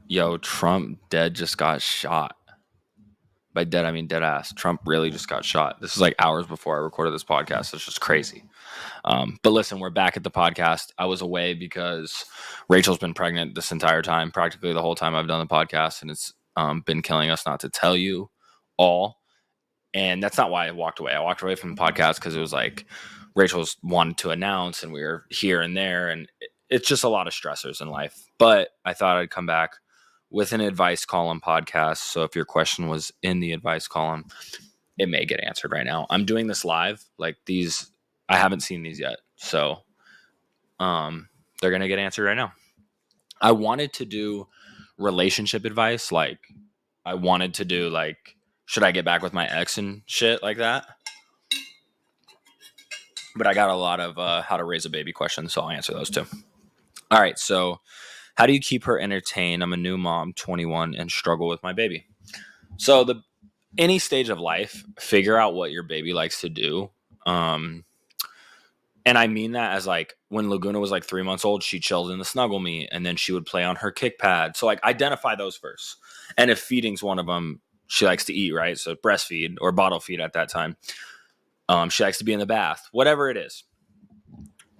Yo, Trump dead just got shot. By dead, I mean dead ass. Trump really just got shot. This is like hours before I recorded this podcast. It's just crazy. But listen, we're back at the podcast. I was away because Rachel's been pregnant this entire time, practically the whole time I've done the podcast, and it's been killing us not to tell you all. And that's not why I walked away. I walked away from the podcast because it was like Rachel's wanted to announce, and we were here and there, and it's just a lot of stressors in life. But I thought I'd come back with an advice column podcast. So if your question was in the advice column, it may get answered right now. I'm doing this live. Like these, I haven't seen these yet. So they're going to get answered right now. I wanted to do relationship advice. Like I wanted to do like, should I get back with my ex and shit like that? But I got a lot of how to raise a baby questions, so I'll answer those too. All right, so how do you keep her entertained? I'm a new mom, 21, and struggle with my baby. So any stage of life, figure out what your baby likes to do. And I mean that as like when Laguna was like 3 months old, she chilled in the snuggle me, and then she would play on her kick pad. So like identify those first. And if feeding's one of them, she likes to eat, right? So breastfeed or bottle feed at that time. She likes to be in the bath, whatever it is.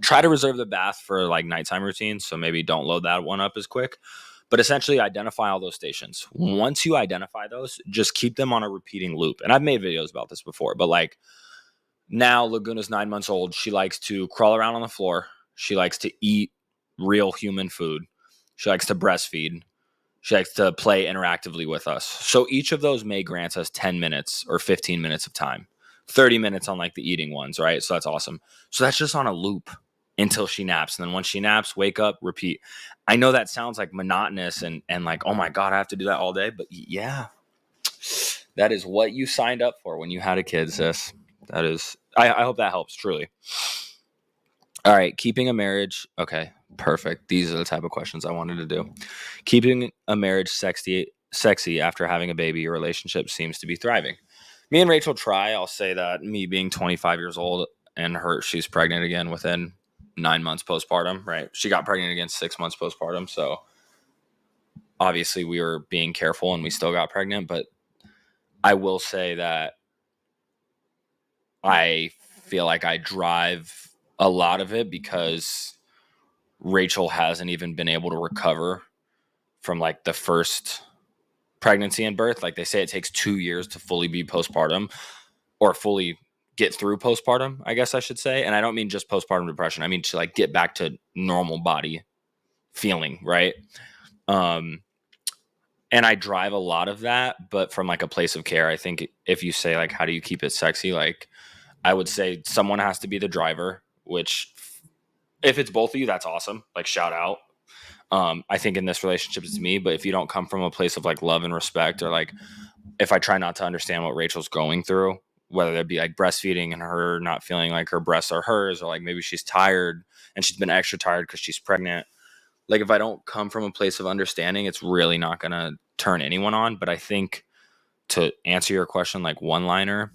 Try to reserve the bath for like nighttime routines. So maybe don't load that one up as quick. But essentially identify all those stations. Once you identify those, just keep them on a repeating loop. And I've made videos about this before, but like now Laguna's 9 months old. She likes to crawl around on the floor. She likes to eat real human food. She likes to breastfeed. She likes to play interactively with us. So each of those may grant us 10 minutes or 15 minutes of time. 30 minutes on like the eating ones, right? So that's awesome. So that's just on a loop until she naps. And then once she naps, wake up, repeat. I know that sounds like monotonous and like, oh my God, I have to do that all day. But yeah, that is what you signed up for when you had a kid, sis. That is, I hope that helps, truly. All right, keeping a marriage. Okay, perfect. These are the type of questions I wanted to do. Keeping a marriage sexy after having a baby, your relationship seems to be thriving. Me and Rachel try. I'll say that me being 25 years old and she's pregnant again within 9 months postpartum, right? She got pregnant again 6 months postpartum. So obviously we were being careful and we still got pregnant. But I will say that I feel like I drive a lot of it because Rachel hasn't even been able to recover from like the first pregnancy and birth. Like they say it takes 2 years to fully be postpartum or fully get through postpartum, I guess I should say. And I don't mean just postpartum depression. I mean to like get back to normal body feeling, right? And I drive a lot of that, but from like a place of care. I think if you say like, how do you keep it sexy? Like I would say someone has to be the driver, which if it's both of you, that's awesome. Like shout out. I think in this relationship it's me, but if you don't come from a place of like love and respect, or like if I try not to understand what Rachel's going through, whether it be like breastfeeding and her not feeling like her breasts are hers, or like maybe she's tired and she's been extra tired because she's pregnant. Like if I don't come from a place of understanding, it's really not going to turn anyone on. But I think to answer your question, like one liner,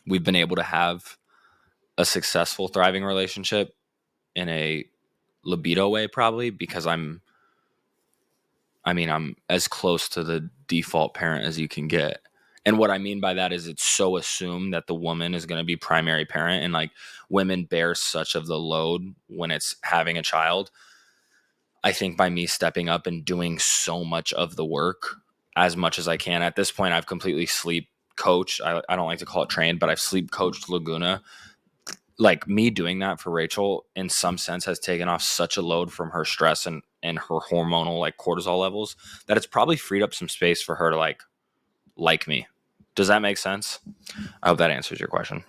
we've been able to have a successful, thriving relationship in a libido way, probably because I'm as close to the default parent as you can get. And what I mean by that is it's so assumed that the woman is going to be primary parent, and like women bear such of the load when it's having a child. I think by me stepping up and doing so much of the work as much as I can at this point, I've completely sleep coached. I don't like to call it trained, but I've sleep coached Laguna. Like me doing that for Rachel in some sense has taken off such a load from her stress and her hormonal like cortisol levels that it's probably freed up some space for her to like me. Does that make sense? I hope that answers your question.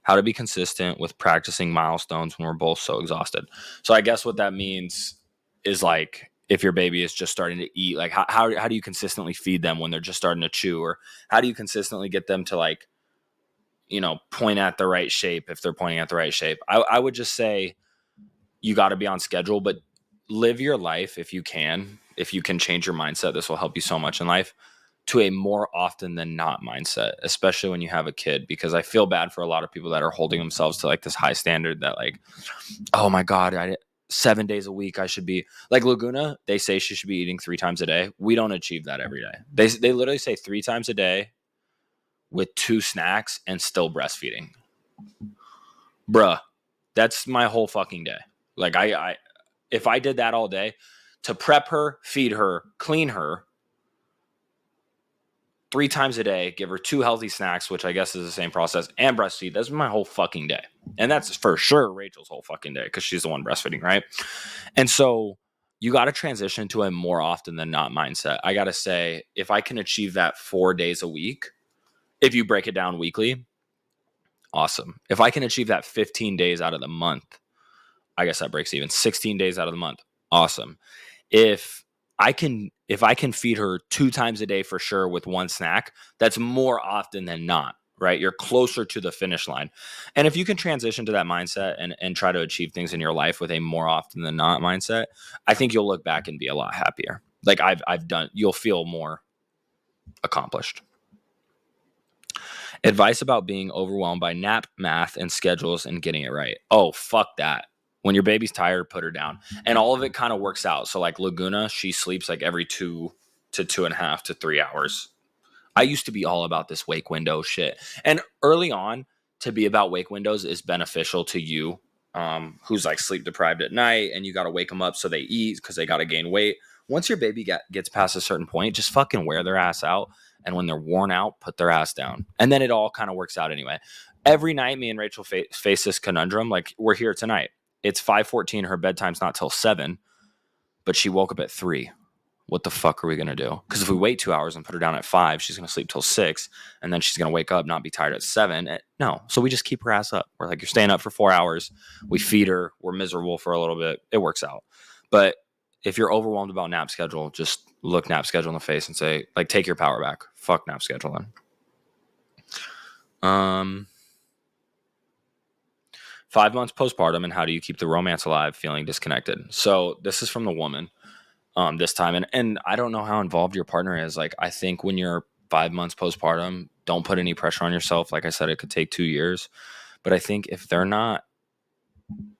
How to be consistent with practicing milestones when we're both so exhausted. So I guess what that means is like if your baby is just starting to eat, like how do you consistently feed them when they're just starting to chew, or how do you consistently get them to like, point at the right shape if they're pointing at the right shape? I would just say you got to be on schedule, but live your life if you can. If you can change your mindset, this will help you so much in life, to a more often than not mindset, especially when you have a kid, because I feel bad for a lot of people that are holding themselves to like this high standard that like, oh my God, 7 days a week I should be like Laguna. They say she should be eating 3 times a day. We don't achieve that every day. They literally say 3 times a day with 2 snacks and still breastfeeding. Bruh, that's my whole fucking day. Like I if I did that all day to prep her, feed her, clean her 3 times a day, give her 2 healthy snacks, which I guess is the same process, and breastfeed, that's my whole fucking day. And that's for sure Rachel's whole fucking day because she's the one breastfeeding, right? And so you got to transition to a more often than not mindset. I got to say, if I can achieve that 4 days a week, if you break it down weekly, awesome. If I can achieve that 15 days out of the month, I guess that breaks even. 16 days out of the month, awesome. If I can feed her 2 times a day for sure with 1 snack, that's more often than not, right? You're closer to the finish line. And if you can transition to that mindset and try to achieve things in your life with a more often than not mindset, I think you'll look back and be a lot happier. Like I've done, you'll feel more accomplished. Advice about being overwhelmed by nap, math, and schedules and getting it right. Oh, fuck that. When your baby's tired, put her down. And all of it kind of works out. So like Laguna, she sleeps like every 2 to 2.5 to 3 hours. I used to be all about this wake window shit. And early on, to be about wake windows is beneficial to you, who's like sleep deprived at night and you got to wake them up so they eat because they got to gain weight. Once your baby gets past a certain point, just fucking wear their ass out. And when they're worn out, put their ass down. And then it all kind of works out anyway. Every night, me and Rachel face this conundrum. Like, we're here tonight. It's 5:14. Her bedtime's not till 7, but she woke up at 3. What the fuck are we going to do? Because if we wait 2 hours and put her down at 5, she's going to sleep till 6. And then she's going to wake up, not be tired at 7. No. So we just keep her ass up. We're like, you're staying up for 4 hours. We feed her. We're miserable for a little bit. It works out. But if you're overwhelmed about nap schedule, just look nap schedule in the face and say, like, take your power back. Fuck nap schedule then. 5 months postpartum, and how do you keep the romance alive feeling disconnected? So this is from the woman this time. And I don't know how involved your partner is. Like, I think when you're 5 months postpartum, don't put any pressure on yourself. Like I said, it could take 2 years. But I think if they're not,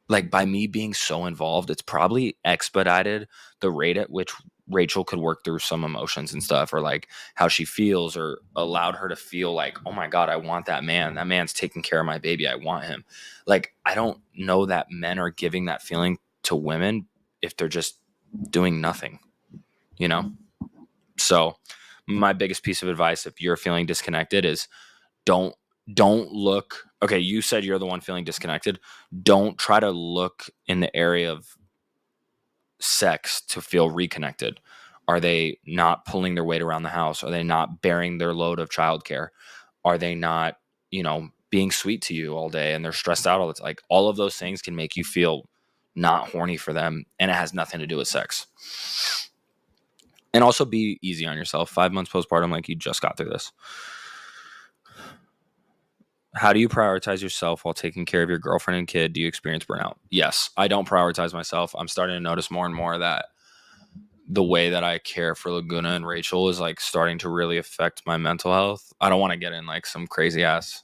like, by me being so involved, it's probably expedited the rate at which Rachel could work through some emotions and stuff, or like how she feels, or allowed her to feel like, oh my God, I want that man. That man's taking care of my baby. I want him. Like, I don't know that men are giving that feeling to women if they're just doing nothing, you know? So my biggest piece of advice, if you're feeling disconnected, is don't look. Okay, you said you're the one feeling disconnected. Don't try to look in the area of sex to feel reconnected. Are they not pulling their weight around the house? Are they not bearing their load of childcare? Are they not, being sweet to you all day and they're stressed out all the time? Like, all of those things can make you feel not horny for them, and it has nothing to do with sex. And also be easy on yourself. 5 months postpartum, like, you just got through this. How do you prioritize yourself while taking care of your girlfriend and kid? Do you experience burnout? Yes, I don't prioritize myself. I'm starting to notice more and more that the way that I care for Laguna and Rachel is like starting to really affect my mental health. I don't want to get in like some crazy ass.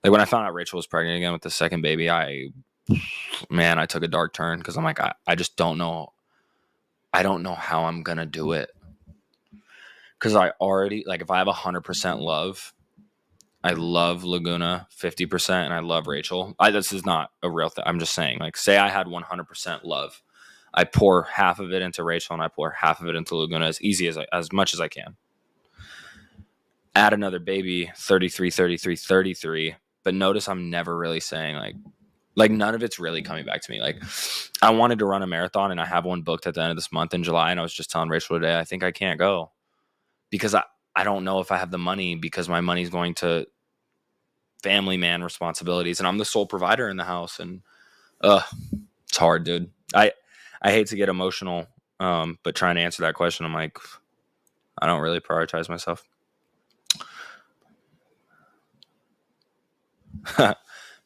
Like, when I found out Rachel was pregnant again with the second baby, I took a dark turn, because I'm like, I just don't know. I don't know how I'm going to do it. Because I already, like, if I have 100% love, I love Laguna 50%, and I love Rachel. This is not a real thing. I'm just saying, like, say I had 100% love. I pour half of it into Rachel and I pour half of it into Laguna as much as I can. Add another baby, 33, 33, 33. But notice I'm never really saying like none of it's really coming back to me. Like, I wanted to run a marathon and I have one booked at the end of this month in July. And I was just telling Rachel today, I think I can't go because I don't know if I have the money, because my money's going to family man responsibilities and I'm the sole provider in the house. And it's hard, dude. I hate to get emotional, but trying to answer that question, I'm like, I don't really prioritize myself.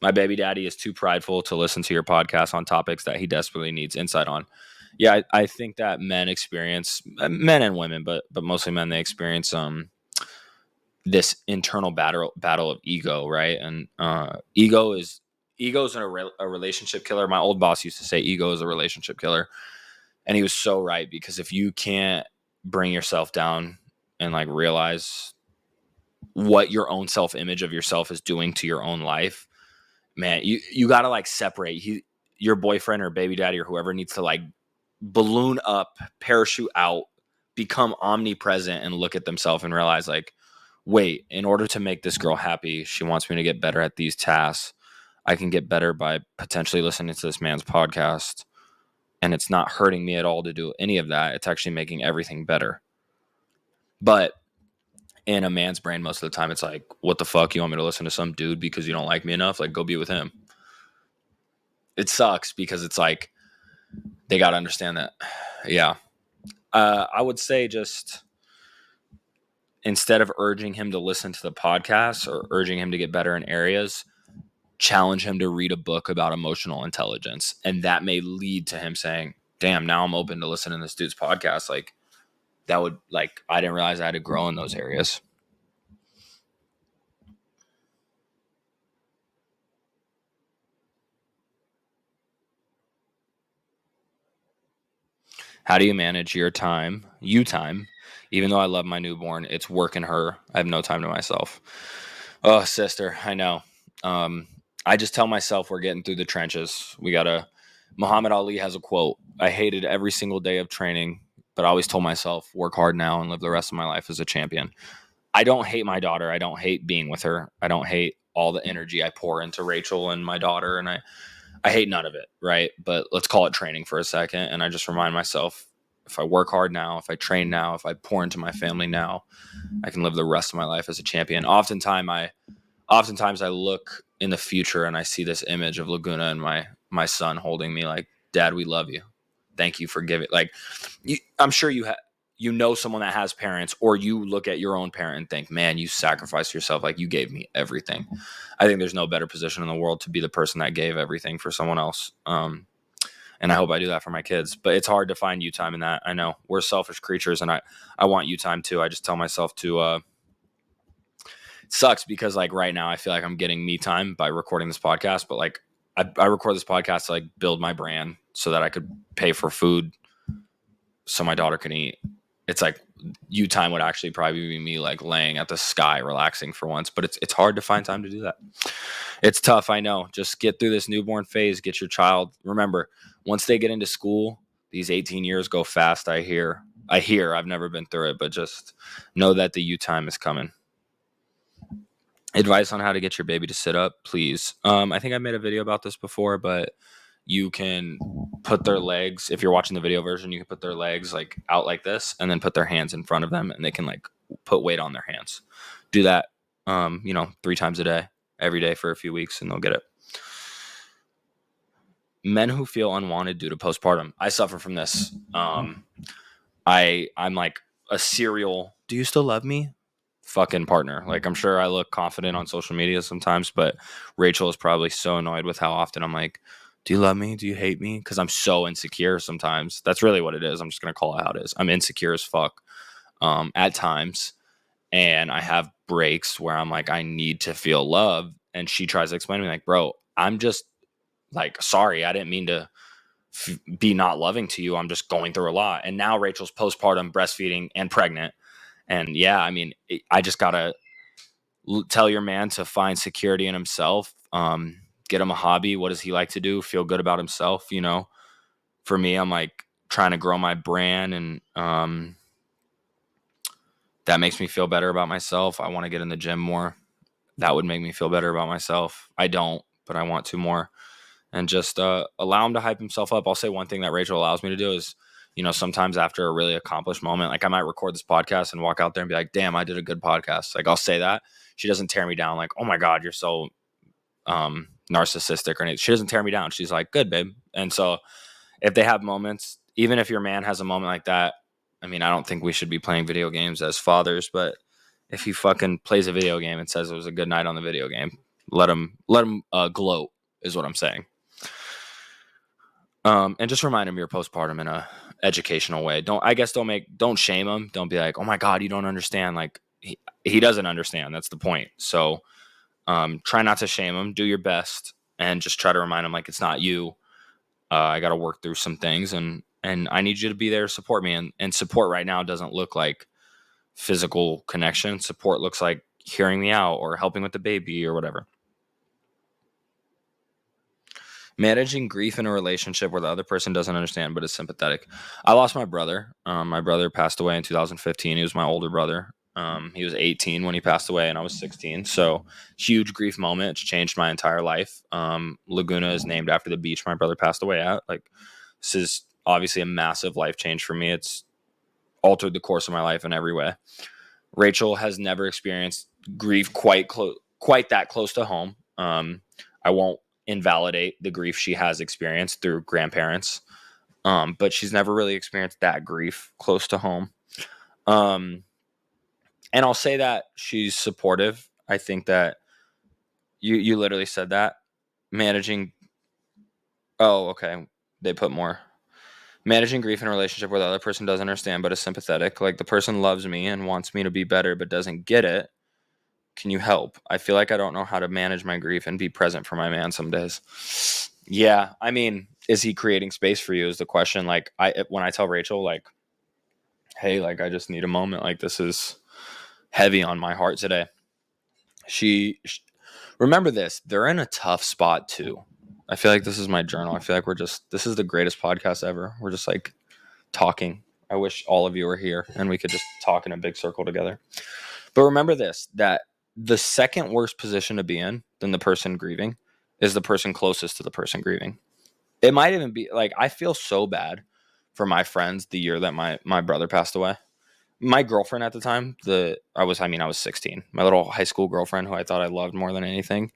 My baby daddy is too prideful to listen to your podcast on topics that he desperately needs insight on. Yeah, I think that men and women, but mostly men, they experience this internal battle of ego, right? And ego is ego's a relationship killer. My old boss used to say ego is a relationship killer. And he was so right, because if you can't bring yourself down and like realize what your own self-image of yourself is doing to your own life, man, you got to like separate. Your boyfriend or baby daddy or whoever needs to like balloon up, parachute out, become omnipresent and look at themselves and realize like, wait, in order to make this girl happy, she wants me to get better at these tasks. I can get better by potentially listening to this man's podcast. And it's not hurting me at all to do any of that. It's actually making everything better. But in a man's brain, most of the time, it's like, what the fuck? You want me to listen to some dude because you don't like me enough? Like, go be with him. It sucks because it's like, they got to understand that. Yeah. I would say just instead of urging him to listen to the podcast or urging him to get better in areas, challenge him to read a book about emotional intelligence. And that may lead to him saying, damn, now I'm open to listening to this dude's podcast. Like, that would, like, I didn't realize I had to grow in those areas. How do you manage your time, even though I love my newborn, it's working her. I have no time to myself. Oh, sister, I know. I just tell myself we're getting through the trenches. Muhammad Ali has a quote. I hated every single day of training, but I always told myself, work hard now and live the rest of my life as a champion. I don't hate my daughter. I don't hate being with her. I don't hate all the energy I pour into Rachel and my daughter. And I hate none of it, right? But let's call it training for a second. And I just remind myself, if I work hard now, if I train now, if I pour into my family now, I can live the rest of my life as a champion. Oftentimes I look in the future and I see this image of Laguna and my son holding me like, Dad, we love you. Thank you for giving. Like, I'm sure you know someone that has parents, or you look at your own parent and think, man, you sacrificed yourself. Like, you gave me everything. I think there's no better position in the world to be the person that gave everything for someone else. And I hope I do that for my kids. But it's hard to find you time in that. I know we're selfish creatures, and I want you time too. I just tell myself to. It sucks because like right now I feel like I'm getting me time by recording this podcast, but like I record this podcast to like build my brand so that I could pay for food so my daughter can eat. It's like you time would actually probably be me like laying at the sky relaxing for once, but it's hard to find time to do that. It's tough, I know. Just get through this newborn phase, get your child. Remember, once they get into school, these 18 years go fast. I hear I've never been through it, but just know that the you time is coming. Advice on how to get your baby to sit up, please. I think I made a video about this before, but you can put their legs, if you're watching the video version, you can put their legs like out like this and then put their hands in front of them, and they can like put weight on their hands. Do that 3 times a day, every day for a few weeks, and they'll get it. Men who feel unwanted due to postpartum. I suffer from this. I'm like a serial, do you still love me? Fucking partner. Like, I'm sure I look confident on social media sometimes, but Rachel is probably so annoyed with how often I'm like, do you love me? Do you hate me? Because I'm so insecure sometimes. That's really what it is. I'm just going to call it how it is. I'm insecure as fuck at times. And I have breaks where I'm like, I need to feel love. And she tries to explain to me like, bro, I'm just like, sorry, I didn't mean to be not loving to you. I'm just going through a lot. And now Rachel's postpartum, breastfeeding, and pregnant. And yeah, I mean, I just got to tell your man to find security in himself. Get him a hobby. What does he like to do? Feel good about himself. For me, I'm like trying to grow my brand, and that makes me feel better about myself. I want to get in the gym more. That would make me feel better about myself. I don't, but I want to more. And just allow him to hype himself up. I'll say one thing that Rachel allows me to do is, sometimes after a really accomplished moment, like I might record this podcast and walk out there and be like, damn, I did a good podcast. Like, I'll say that. She doesn't tear me down like, oh my God, you're so narcissistic or anything. She doesn't tear me down. She's like, good, babe. And so if they have moments, even if your man has a moment like that, I mean, I don't think we should be playing video games as fathers, but if he fucking plays a video game and says it was a good night on the video game, let him gloat is what I'm saying. And just remind him you're postpartum in a educational way. Don't shame him. Don't be like, oh my God, you don't understand. Like he doesn't understand. That's the point. So try not to shame him. Do your best. and just try to remind them like it's not you. I got to work through some things, and I need you to be there to support me. And support right now doesn't look like physical connection. Support looks like hearing me out or helping with the baby or whatever. Managing grief in a relationship where the other person doesn't understand but is sympathetic. I lost my brother. My brother passed away in 2015. He was my older brother. He was 18 when he passed away, and I was 16. So huge grief moment. It's changed my entire life. Laguna is named after the beach my brother passed away at. Like, this is obviously a massive life change for me. It's altered the course of my life in every way. Rachel has never experienced grief quite that close to home. I won't invalidate the grief she has experienced through grandparents, but she's never really experienced that grief close to home. And I'll say that she's supportive. I think that you literally said that. Managing. Oh, okay. They put more. Managing grief in a relationship where the other person doesn't understand but is sympathetic. Like, the person loves me and wants me to be better but doesn't get it. Can you help? I feel like I don't know how to manage my grief and be present for my man some days. Yeah, I mean, is he creating space for you is the question. Like, when I tell Rachel, like, hey, like, I just need a moment, like, this is heavy on my heart today. She remember this, they're in a tough spot too. I feel like this is my journal. I feel like this is the greatest podcast ever. We're just like talking. I wish all of you were here and we could just talk in a big circle together. But remember this, that the second worst position to be in than the person grieving is the person closest to the person grieving. It might even be like, I feel so bad for my friends the year that my brother passed away. My girlfriend at the time, I was 16. My little high school girlfriend who I thought I loved more than anything.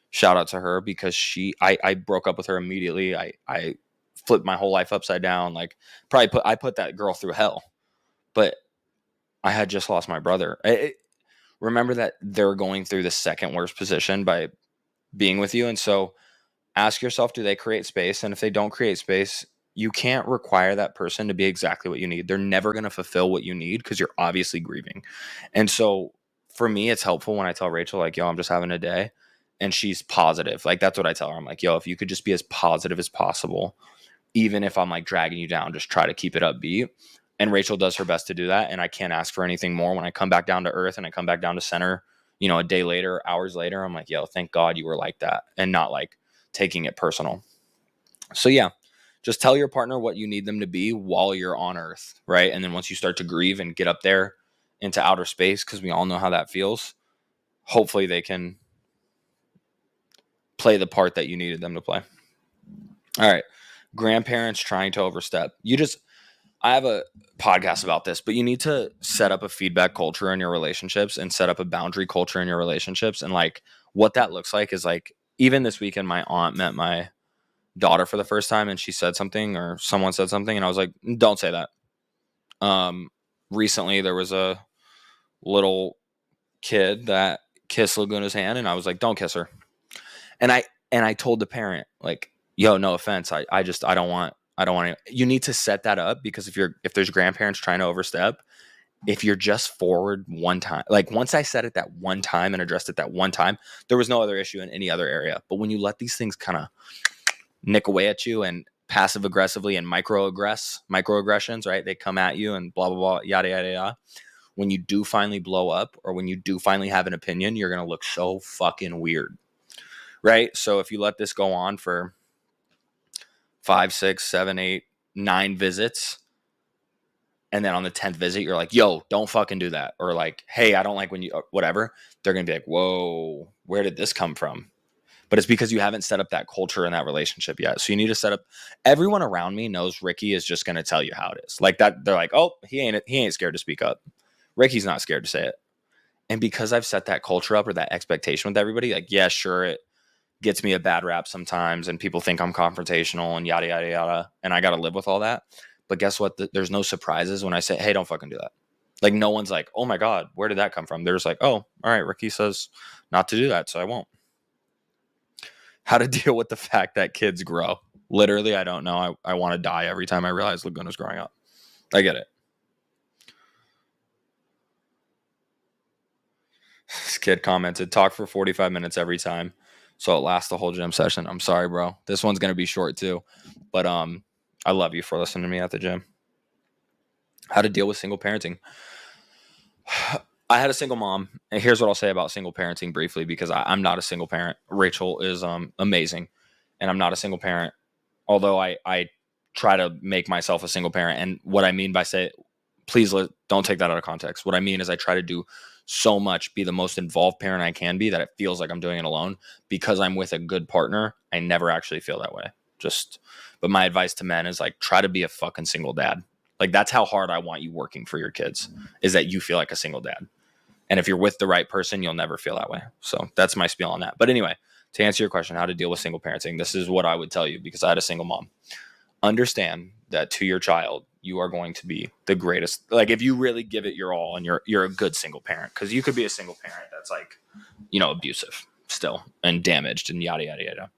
Shout out to her, because I broke up with her immediately. I flipped my whole life upside down. Like, I put that girl through hell. But I had just lost my brother. Remember that they're going through the second worst position by being with you. And so ask yourself, do they create space? And if they don't create space, you can't require that person to be exactly what you need. They're never going to fulfill what you need because you're obviously grieving. And so for me, it's helpful when I tell Rachel, like, yo, I'm just having a day. And she's positive. Like, that's what I tell her. I'm like, yo, if you could just be as positive as possible, even if I'm like dragging you down, just try to keep it upbeat. And Rachel does her best to do that. And I can't ask for anything more. When I come back down to earth and I come back down to center, a day later, hours later, I'm like, yo, thank God you were like that, and not like taking it personal. So yeah, just tell your partner what you need them to be while you're on earth, right? And then once you start to grieve and get up there into outer space, because we all know how that feels, hopefully they can play the part that you needed them to play. All right. Grandparents trying to overstep. I have a podcast about this, but you need to set up a feedback culture in your relationships and set up a boundary culture in your relationships. And like, what that looks like is like, even this weekend, my aunt met my daughter for the first time, and she said something, or someone said something, and I was like, don't say that. Recently there was a little kid that kissed Laguna's hand, and I was like, don't kiss her. And I told the parent, like, yo, no offense, I don't want you need to set that up, because if there's grandparents trying to overstep, if you're just forward one time, like, once I said it that one time and addressed it that one time, there was no other issue in any other area. But when you let these things kind of nick away at you, and passive aggressively and microaggressions, right? They come at you and blah, blah, blah, yada, yada, yada. When you do finally blow up, or when you do finally have an opinion, you're going to look so fucking weird, right? So if you let this go on for 5, 6, 7, 8, 9 visits, and then on the 10th visit, you're like, yo, don't fucking do that. Or like, hey, I don't like when you, whatever. They're going to be like, whoa, where did this come from? But it's because you haven't set up that culture in that relationship yet. So you need to set up. Everyone around me knows Ricky is just going to tell you how it is. Like that, they're like, oh, he ain't scared to speak up. Ricky's not scared to say it. And because I've set that culture up, or that expectation with everybody, like, yeah, sure, it gets me a bad rap sometimes, and people think I'm confrontational and yada, yada, yada. And I got to live with all that. But guess what? There's no surprises when I say, hey, don't fucking do that. Like, no one's like, oh my God, where did that come from? They're just like, oh, all right, Ricky says not to do that, so I won't. How to deal with the fact that kids grow. Literally, I don't know. I want to die every time I realize Laguna's growing up. I get it. This kid commented, talk for 45 minutes every time. so it lasts the whole gym session. I'm sorry, bro. This one's gonna be short too, but I love you for listening to me at the gym. How to deal with single parenting. I had a single mom, and here's what I'll say about single parenting briefly, because I'm not a single parent. Rachel is amazing, and I'm not a single parent. Although I try to make myself a single parent, and what I mean by please don't take that out of context. What I mean is I try to do so much, be the most involved parent I can be, that it feels like I'm doing it alone. Because I'm with a good partner, I never actually feel that way. But my advice to men is, like, try to be a fucking single dad. Like, that's how hard I want you working for your kids, is that you feel like a single dad. And if you're with the right person, you'll never feel that way. So that's my spiel on that. But anyway, to answer your question, how to deal with single parenting, this is what I would tell you, because I had a single mom. Understand that to your child, you are going to be the greatest. Like, if you really give it your all, and you're a good single parent, because you could be a single parent that's, like, abusive still and damaged and yada, yada, yada.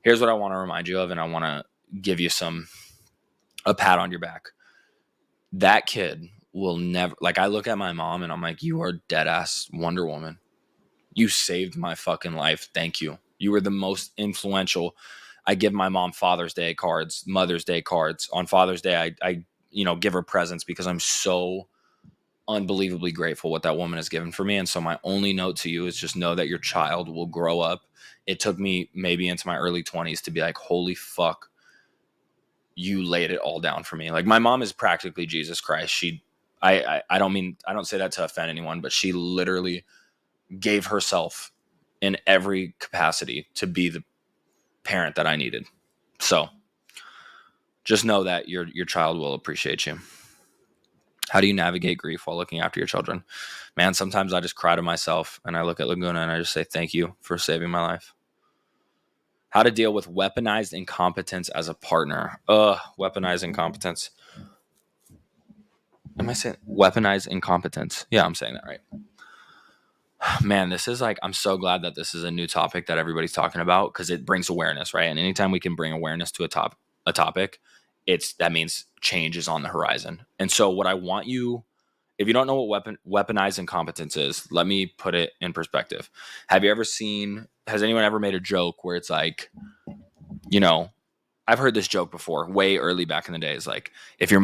Here's what I want to remind you of, and I want to give you a pat on your back. That kid will never, like, I look at my mom and I'm like, you are dead ass Wonder Woman. You saved my fucking life. Thank you. You were the most influential. I give my mom Father's Day cards, Mother's Day cards. On Father's Day, I give her presents, because I'm so unbelievably grateful what that woman has given for me. And so my only note to you is just know that your child will grow up. It took me maybe into my early 20s to be like, holy fuck, you laid it all down for me. Like, my mom is practically Jesus Christ. I don't say that to offend anyone, but she literally gave herself in every capacity to be the parent that I needed. So just know that your child will appreciate you. How do you navigate grief while looking after your children? Man, sometimes I just cry to myself, and I look at Laguna and I just say, thank you for saving my life. How to deal with weaponized incompetence as a partner. Weaponized incompetence. Am I saying weaponized incompetence? Yeah, I'm saying that right. Man, this is, like, I'm so glad that this is a new topic that everybody's talking about, because it brings awareness, right? And anytime we can bring awareness to a topic, that means change is on the horizon. And so what I want you, if you don't know what weaponized incompetence is, let me put it in perspective. Has anyone ever made a joke where it's like, I've heard this joke before, way early back in the days. Like, if your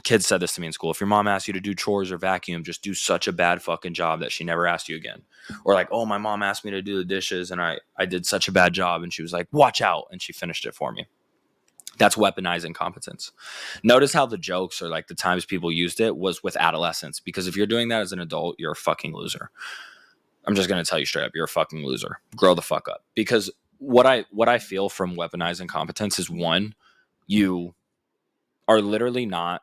kids said this to me in school, if your mom asked you to do chores or vacuum, just do such a bad fucking job that she never asked you again. Or like, oh, my mom asked me to do the dishes and I did such a bad job, and she was like, watch out, and she finished it for me. That's weaponized incompetence. Notice how the jokes, or like the times people used it, was with adolescence, because if you're doing that as an adult, you're a fucking loser. I'm just going to tell you straight up, you're a fucking loser. Grow the fuck up. Because what I feel from weaponized incompetence is, one, you are literally not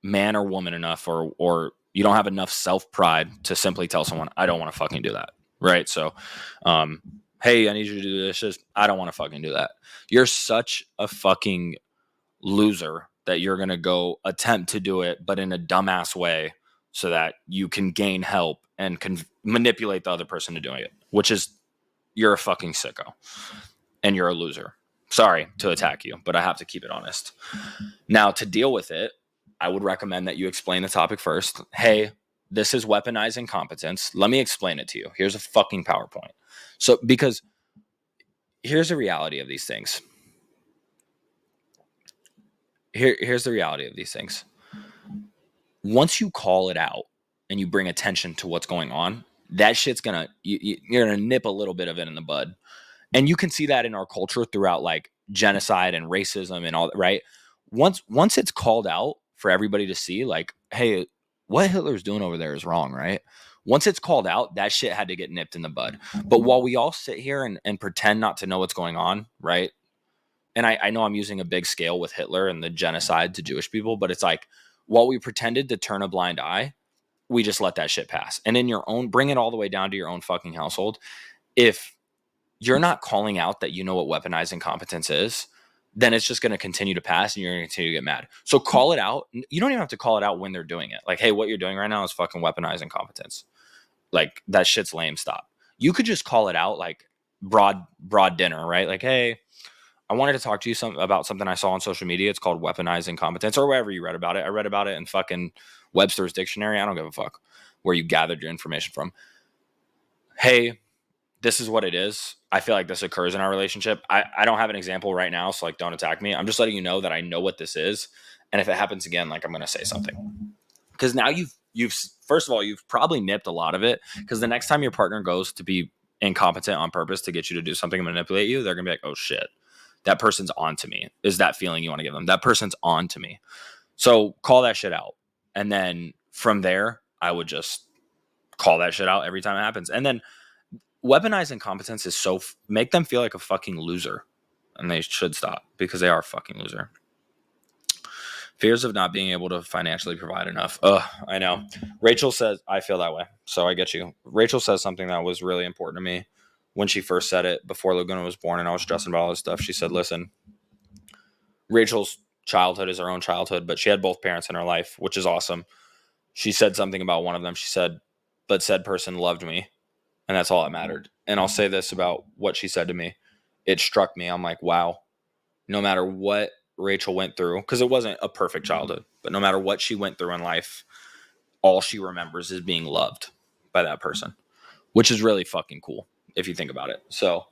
man or woman enough, or you don't have enough self-pride to simply tell someone, I don't want to fucking do that. Right? So, hey, I need you to do this. I don't want to fucking do that. You're such a fucking loser that you're going to go attempt to do it, but in a dumbass way, so that you can gain help and can manipulate the other person to doing it, which is, you're a fucking sicko and you're a loser. Sorry to attack you, but I have to keep it honest. Now, to deal with it, I would recommend that you explain the topic first. Hey, this is weaponized incompetence. Let me explain it to you. Here's a fucking PowerPoint. So, because here's the reality of these things. Here's the reality of these things. Once you call it out and you bring attention to what's going on, that shit's you're gonna nip a little bit of it in the bud. And you can see that in our culture throughout, like, genocide and racism and all that, right? Once it's called out for everybody to see, like, hey, what Hitler's doing over there is wrong, right? Once it's called out, that shit had to get nipped in the bud. But while we all sit here and pretend not to know what's going on, right? And I know I'm using a big scale with Hitler and the genocide to Jewish people, but it's like, while we pretended to turn a blind eye, we just let that shit pass. And bring it all the way down to your own fucking household. If you're not calling out that you know what weaponized incompetence is, then it's just going to continue to pass and you're going to continue to get mad. So call it out. You don't even have to call it out when they're doing it. Like, hey, what you're doing right now is fucking weaponized incompetence. Like, that shit's lame. Stop. You could just call it out, like, broad dinner, right? Like, hey, I wanted to talk to you about something I saw on social media. It's called weaponized incompetence, or wherever you read about it. I read about it in fucking Webster's dictionary. I don't give a fuck where you gathered your information from. Hey, this is what it is. I feel like this occurs in our relationship. I don't have an example right now, so like don't attack me. I'm just letting you know that I know what this is. And if it happens again, like I'm gonna say something. Because now you've first of all, you've probably nipped a lot of it. Because the next time your partner goes to be incompetent on purpose to get you to do something and manipulate you, they're gonna be like, oh shit, that person's on to me. Is that feeling you want to give them? That person's on to me. So call that shit out. And then from there, I would just call that shit out every time it happens. And then weaponize incompetence is make them feel like a fucking loser. And they should stop because they are a fucking loser. Fears of not being able to financially provide enough. Ugh, I know. Rachel says, I feel that way. So I get you. Rachel says something that was really important to me when she first said it before Laguna was born and I was stressing about all this stuff. She said, listen, Rachel's childhood is her own childhood, but she had both parents in her life, which is awesome. She said something about one of them. She said, but said person loved me. And that's all that mattered. And I'll say this about what she said to me. It struck me. I'm like, wow, no matter what Rachel went through, because it wasn't a perfect childhood, but no matter what she went through in life, all she remembers is being loved by that person, which is really fucking cool if you think about it. So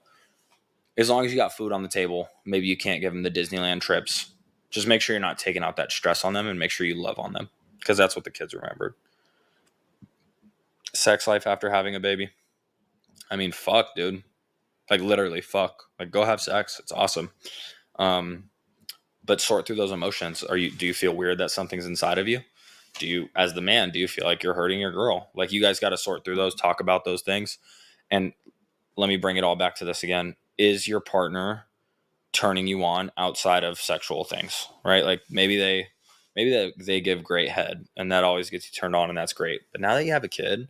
as long as you got food on the table, maybe you can't give them the Disneyland trips. Just make sure you're not taking out that stress on them and make sure you love on them because that's what the kids remembered. Sex life after having a baby. I mean, fuck, dude. Like literally, fuck. Like go have sex. It's awesome. But sort through those emotions. Do you feel weird that something's inside of you? Do you, as the man, do you feel like you're hurting your girl? Like you guys got to sort through those, talk about those things. And let me bring it all back to this again. Is your partner turning you on outside of sexual things, right? Like maybe they give great head and that always gets you turned on and that's great. But now that you have a kid,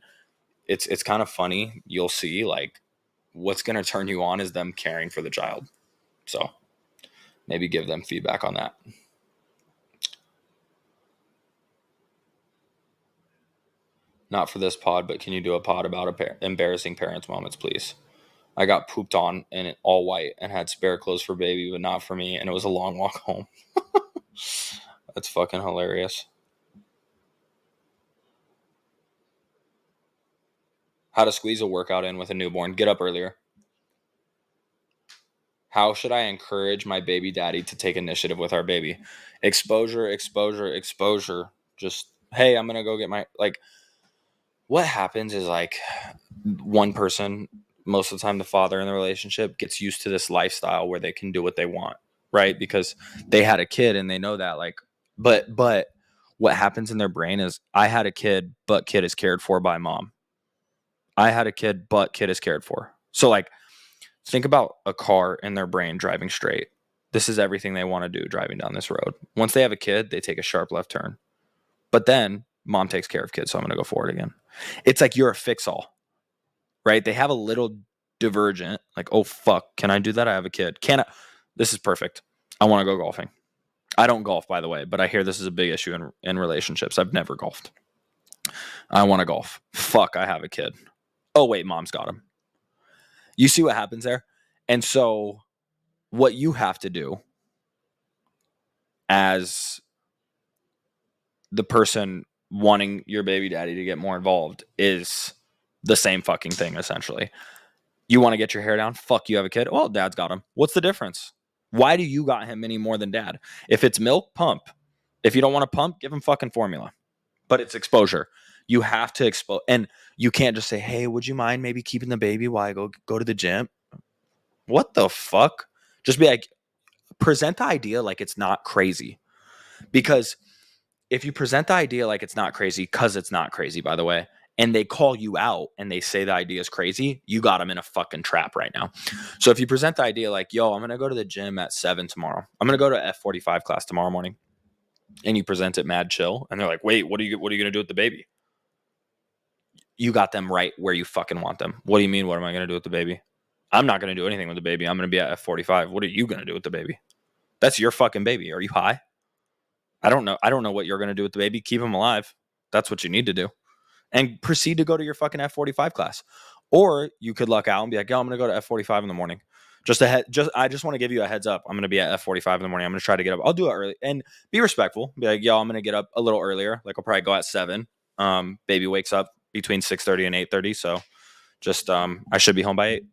it's kind of funny. You'll see like what's going to turn you on is them caring for the child. So maybe give them feedback on that. Not for this pod, but can you do a pod about embarrassing parents moments, please? I got pooped on in all white and had spare clothes for baby, but not for me. And it was a long walk home. That's fucking hilarious. How to squeeze a workout in with a newborn. Get up earlier. How should I encourage my baby daddy to take initiative with our baby? Exposure. Just, hey, I'm going to go get what happens is like one person, most of the time the father in the relationship, gets used to this lifestyle where they can do what they want, right? Because they had a kid and they know that but what happens in their brain is I had a kid, but kid is cared for by mom. I had a kid, but kid is cared for. So like think about a car in their brain driving straight. This is everything they want to do driving down this road. Once they have a kid, they take a sharp left turn. But then mom takes care of kids, so I'm going to go forward again. It's like you're a fix-all, right? They have a little divergent, like, oh, fuck, can I do that? I have a kid. Can I? This is perfect. I want to go golfing. I don't golf, by the way, but I hear this is a big issue in relationships. I've never golfed. I want to golf. Fuck, I have a kid. Oh, wait, mom's got him. You see what happens there? And so what you have to do as the person wanting your baby daddy to get more involved is the same fucking thing, essentially. You want to get your hair down? Fuck, you have a kid? Well, dad's got him. What's the difference? Why do you got him any more than dad? If it's milk, pump. If you don't want to pump, give him fucking formula. But it's exposure. You have to expose. And you can't just say, hey, would you mind maybe keeping the baby while I go to the gym? What the fuck? Just be like, present the idea like it's not crazy. Because if you present the idea like it's not crazy, because it's not crazy, by the way, and they call you out and they say the idea is crazy, you got them in a fucking trap right now. So if you present the idea like, yo, I'm going to go to the gym at 7 tomorrow. I'm going to go to F45 class tomorrow morning. And you present it mad chill. And they're like, wait, what are you going to do with the baby? You got them right where you fucking want them. What do you mean? What am I going to do with the baby? I'm not going to do anything with the baby. I'm going to be at F45. What are you going to do with the baby? That's your fucking baby. Are you high? I don't know what you're going to do with the baby. Keep him alive. That's what you need to do. And proceed to go to your fucking F45 class. Or you could luck out and be like, yo, I'm going to go to F45 in the morning. I just want to give you a heads up. I'm going to be at F45 in the morning. I'm going to try to get up. I'll do it early and be respectful. Be like, yo, I'm going to get up a little earlier. Like I'll probably go at 7. Baby wakes up between 6:30 and 8:30. So Just I should be home by 8,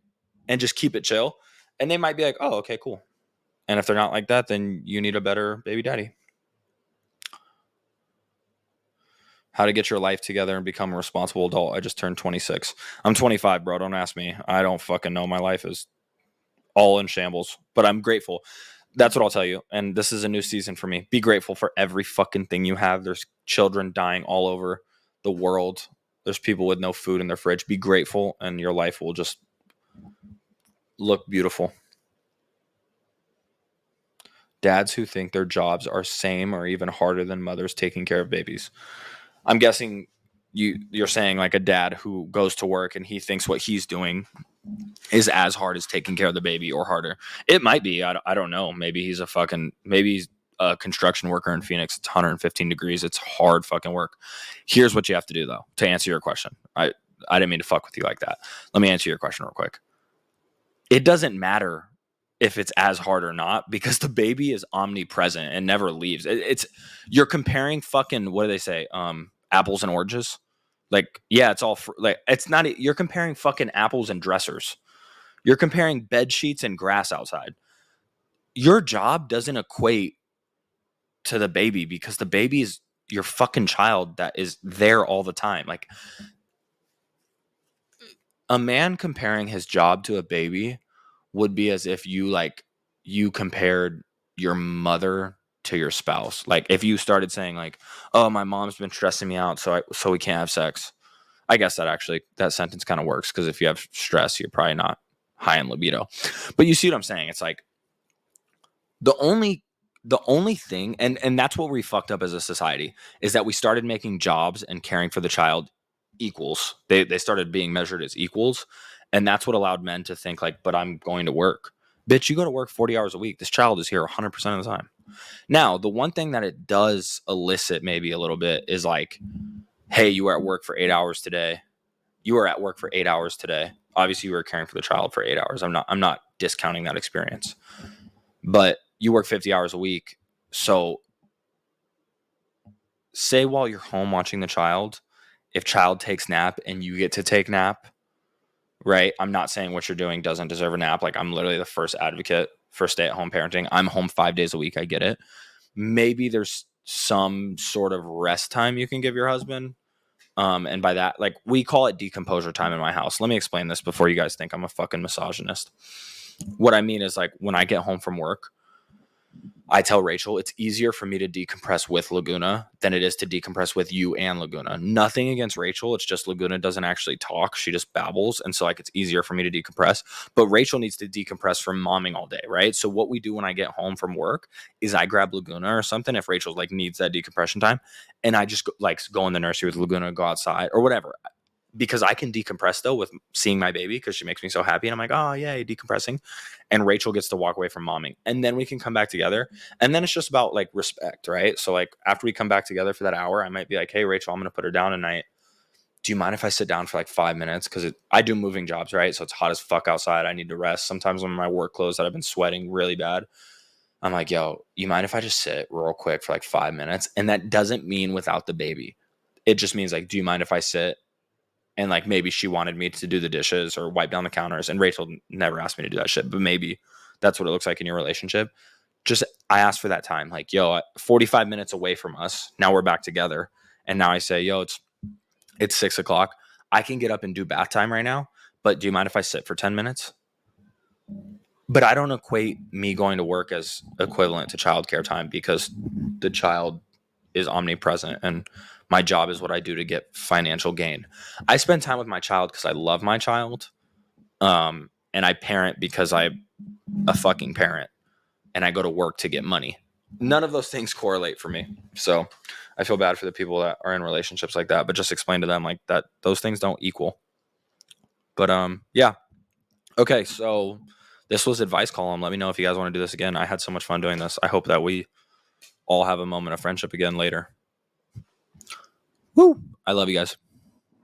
and just keep it chill. And they might be like, oh, okay, cool. And if they're not like that, then you need a better baby daddy. How to get your life together and become a responsible adult. I just turned 26. I'm 25, bro. Don't ask me. I don't fucking know. My life is all in shambles, but I'm grateful. That's what I'll tell you. And this is a new season for me. Be grateful for every fucking thing you have. There's children dying all over the world. There's people with no food in their fridge. Be grateful, and your life will just look beautiful. Dads who think their jobs are same or even harder than mothers taking care of babies. I'm guessing you're saying like a dad who goes to work and he thinks what he's doing is as hard as taking care of the baby or harder. It might be. I don't know. Maybe he's a construction worker in Phoenix. It's 115 degrees. It's hard fucking work. Here's what you have to do though to answer your question. I didn't mean to fuck with you like that. Let me answer your question real quick. It doesn't matter if it's as hard or not because the baby is omnipresent and never leaves. It's you're comparing fucking, what do they say? Apples and oranges. Like, yeah, it's all like it's not. You're comparing fucking apples and dressers. You're comparing bed sheets and grass outside. Your job doesn't equate to the baby because the baby is your fucking child that is there all the time. Like, a man comparing his job to a baby would be as if you compared your mother to your spouse. Like, if you started saying like, "Oh, my mom's been stressing me out, so we can't have sex." I guess that sentence kind of works because if you have stress, you're probably not high in libido. But you see what I'm saying? It's like the only thing, and that's what we fucked up as a society, is that we started making jobs and caring for the child equals. They started being measured as equals, and that's what allowed men to think like, but I'm going to work. Bitch, you go to work 40 hours a week. This child is here 100% of the time. Now, the one thing that it does elicit maybe a little bit is like, hey, you were at work for 8 hours today. You were at work for 8 hours today. Obviously, you were caring for the child for 8 hours. I'm not discounting that experience. But you work 50 hours a week. So say while you're home watching the child, if child takes nap and you get to take nap, right? I'm not saying what you're doing doesn't deserve a nap. Like, I'm literally the first advocate for stay-at-home parenting. I'm home 5 days a week. I get it. Maybe there's some sort of rest time you can give your husband. And by that, like, we call it decomposure time in my house. Let me explain this before you guys think I'm a fucking misogynist. What I mean is, like, when I get home from work, I tell Rachel it's easier for me to decompress with Laguna than it is to decompress with you and Laguna. Nothing against Rachel. It's just Laguna doesn't actually talk. She just babbles. And so, like, it's easier for me to decompress. But Rachel needs to decompress from momming all day, right? So what we do when I get home from work is I grab Laguna or something if Rachel like needs that decompression time. And I just go in the nursery with Laguna, go outside or whatever. Because I can decompress though with seeing my baby because she makes me so happy. And I'm like, oh, yay, decompressing. And Rachel gets to walk away from momming. And then we can come back together. And then it's just about like respect, right? So like after we come back together for that hour, I might be like, hey, Rachel, I'm going to put her down tonight. Do you mind if I sit down for like 5 minutes? Because I do moving jobs, right? So it's hot as fuck outside. I need to rest. Sometimes when my work clothes that I've been sweating really bad, I'm like, yo, you mind if I just sit real quick for like 5 minutes? And that doesn't mean without the baby. It just means like, do you mind if I sit? And like maybe she wanted me to do the dishes or wipe down the counters. And Rachel never asked me to do that shit. But maybe that's what it looks like in your relationship. Just I asked for that time. Like, yo, 45 minutes away from us. Now we're back together. And now I say, yo, it's 6 o'clock. I can get up and do bath time right now. But do you mind if I sit for 10 minutes? But I don't equate me going to work as equivalent to childcare time because the child is omnipresent and my job is what I do to get financial gain. I spend time with my child because I love my child. And I parent because I'm a fucking parent and I go to work to get money. None of those things correlate for me. So I feel bad for the people that are in relationships like that, but just explain to them like that those things don't equal. But yeah. Okay, so this was advice column. Let me know if you guys want to do this again. I had so much fun doing this. I hope that we all have a moment of friendship again later. Woo! I love you guys.